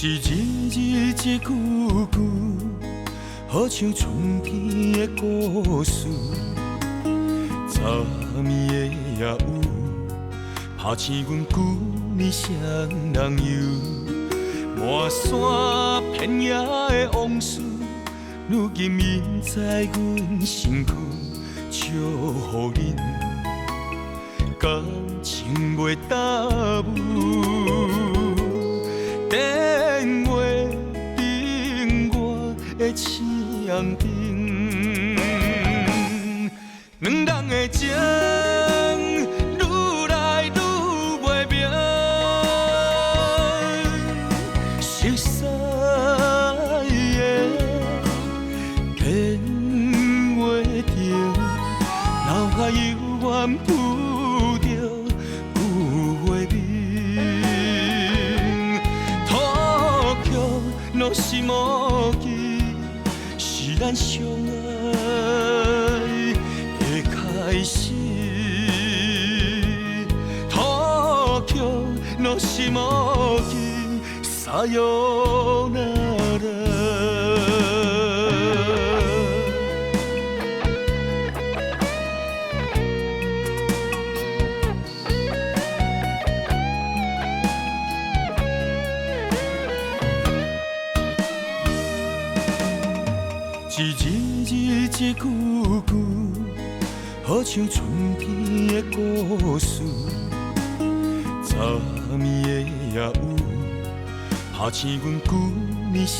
一字字一句句，好像春天的故事。昨暝的夜有，拍醒阮旧年双人游。满山遍野的往事，如今印在阮身躯，祝福恁感情袂耽误。电话顶我的墙顶，两人的情愈来愈袂明，熟悉的电话亭，脑海犹原浮着旧画面。若是无记，是咱相爱的开始。土桥若是无记，撒哟那拉。一字字一句句，好像春天的故事。昨暝的夜有，拍醒阮旧年双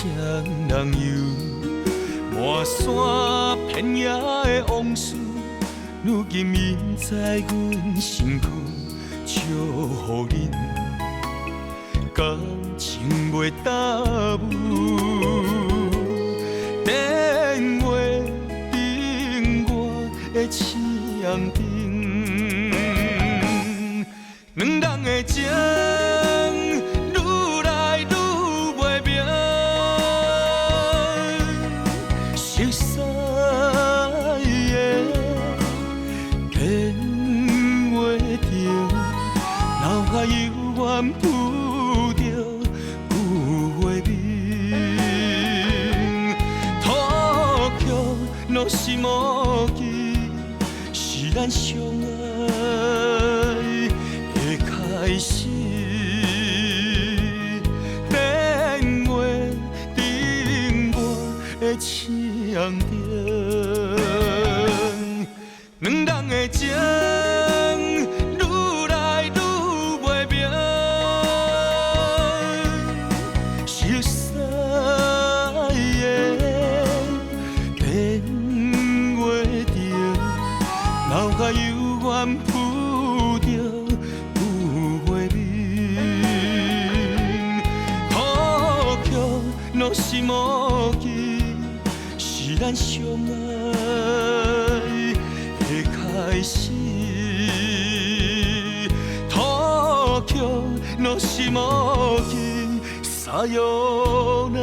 人游。满山遍野的往事，如今印在阮身躯，祝福恁感情袂耽误。电话顶我的墙顶，两人的情愈来愈袂明，熟悉的电话亭，脑海犹原浮着旧画面。若是无记，是咱相爱的开始。电话顶我的墙顶，两人的情愈来愈袂明，熟悉的脑海犹原浮着旧画面。土桥若是无记，是咱相爱的开始。土桥若是无记，撒哟那